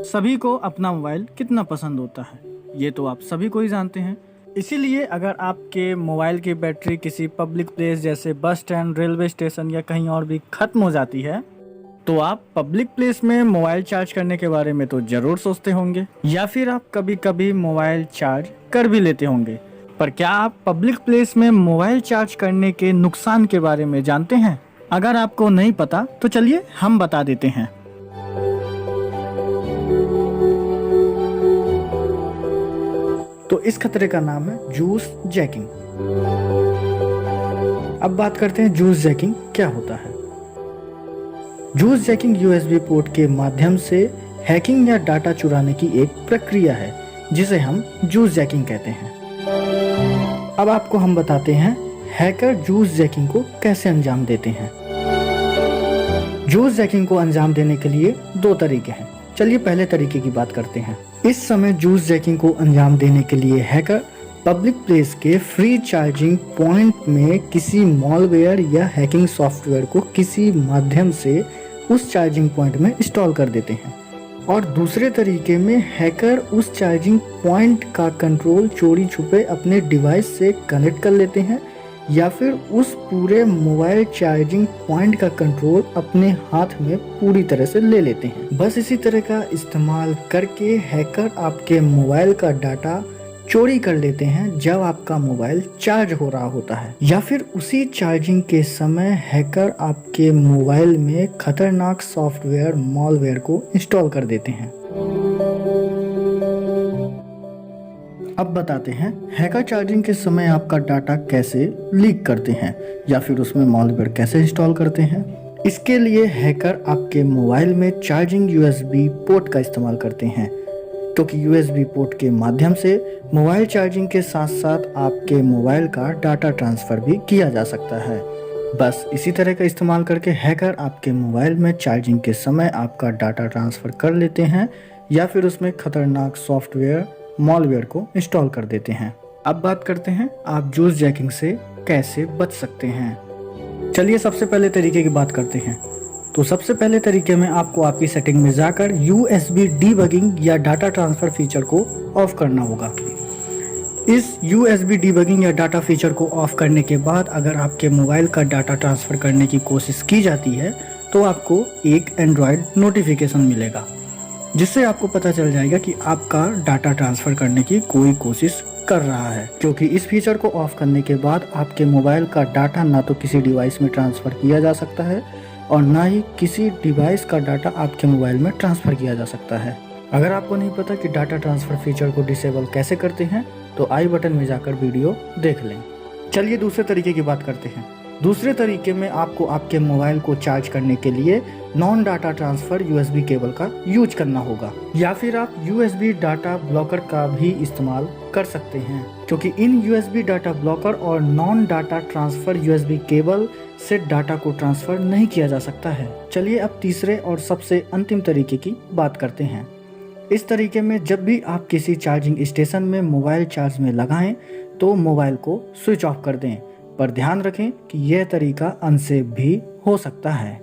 सभी को अपना मोबाइल कितना पसंद होता है, ये तो आप सभी को ही जानते हैं। इसीलिए अगर आपके मोबाइल की बैटरी किसी पब्लिक प्लेस जैसे बस स्टैंड, रेलवे स्टेशन या कहीं और भी ख़त्म हो जाती है, तो आप पब्लिक प्लेस में मोबाइल चार्ज करने के बारे में तो ज़रूर सोचते होंगे, या फिर आप कभी कभी मोबाइल चार्ज कर भी लेते होंगे। पर क्या आप पब्लिक प्लेस में मोबाइल चार्ज करने के नुकसान के बारे में जानते हैं? अगर आपको नहीं पता तो चलिए हम बता देते हैं। तो इस खतरे का नाम है जूस जैकिंग। अब बात करते हैं जूस जैकिंग क्या होता है। जूस जैकिंग यूएसबी पोर्ट के माध्यम से हैकिंग या डाटा चुराने की एक प्रक्रिया है जिसे हम जूस जैकिंग कहते हैं। अब आपको हम बताते हैं हैकर जूस जैकिंग को कैसे अंजाम देते हैं। जूस जैकिंग को अंजाम देने के लिए दो तरीके हैं। चलिए पहले तरीके की बात करते हैं। इस समय जूस जैकिंग को अंजाम देने के लिए हैकर पब्लिक प्लेस के फ्री चार्जिंग पॉइंट में किसी मॉलवेयर या हैकिंग सॉफ्टवेयर को किसी माध्यम से उस चार्जिंग पॉइंट में इंस्टॉल कर देते हैं, और दूसरे तरीके में हैकर उस चार्जिंग पॉइंट का कंट्रोल चोरी छुपे अपने डिवाइस से कनेक्ट कर लेते हैं, या फिर उस पूरे मोबाइल चार्जिंग पॉइंट का कंट्रोल अपने हाथ में पूरी तरह से ले लेते हैं। बस इसी तरह का इस्तेमाल करके हैकर आपके मोबाइल का डाटा चोरी कर लेते हैं जब आपका मोबाइल चार्ज हो रहा होता है, या फिर उसी चार्जिंग के समय हैकर आपके मोबाइल में खतरनाक सॉफ्टवेयर मॉलवेयर को इंस्टॉल कर देते हैं। अब बताते हैं हैकर चार्जिंग के समय आपका डाटा कैसे लीक करते हैं या फिर उसमें मॉलवेयर कैसे इंस्टॉल करते हैं। इसके लिए हैकर आपके मोबाइल में चार्जिंग यूएसबी पोर्ट का इस्तेमाल करते हैं, क्योंकि यूएसबी पोर्ट के माध्यम से मोबाइल चार्जिंग के साथ साथ आपके मोबाइल का डाटा ट्रांसफ़र भी किया जा सकता है। बस इसी तरह का इस्तेमाल करके हैकर आपके मोबाइल में चार्जिंग के समय आपका डाटा ट्रांसफ़र कर लेते हैं, या फिर उसमें खतरनाक सॉफ्टवेयर मॉलवेयर को इंस्टॉल कर देते हैं। अब बात करते हैं आप जूस जैकिंग से कैसे बच सकते हैं। चलिए सबसे पहले तरीके की बात करते हैं। तो सबसे पहले तरीके में आपको आपकी सेटिंग में जाकर USB डीबगिंग या डाटा ट्रांसफर फीचर को ऑफ करना होगा। इस USB डीबगिंग या डाटा फीचर को ऑफ करने के बाद अगर आपके मोबाइल का डाटा ट्रांसफर करने की कोशिश की जाती है तो आपको एक एंड्रॉयड नोटिफिकेशन मिलेगा, जिससे आपको पता चल जाएगा कि आपका डाटा ट्रांसफर करने की कोई कोशिश कर रहा है, क्योंकि इस फीचर को ऑफ करने के बाद आपके मोबाइल का डाटा ना तो किसी डिवाइस में ट्रांसफ़र किया जा सकता है और ना ही किसी डिवाइस का डाटा आपके मोबाइल में ट्रांसफ़र किया जा सकता है। अगर आपको नहीं पता कि डाटा ट्रांसफ़र फीचर को डिसेबल कैसे करते हैं तो आई बटन में जाकर वीडियो देख लें। चलिए दूसरे तरीके की बात करते हैं। दूसरे तरीके में आपको आपके मोबाइल को चार्ज करने के लिए non data transfer USB cable का यूज करना होगा, या फिर आप USB डाटा ब्लॉकर का भी इस्तेमाल कर सकते हैं, क्योंकि इन USB डाटा ब्लॉकर और non data transfer USB cable से डाटा को ट्रांसफ़र नहीं किया जा सकता है। चलिए अब तीसरे और सबसे अंतिम तरीके की बात करते हैं। इस तरीके में जब भी आप किसी चार्जिंग स्टेशन में मोबाइल चार्ज में लगाएं तो मोबाइल को स्विच ऑफ कर दें, पर ध्यान रखें कि यह तरीका अनसेफ भी हो सकता है।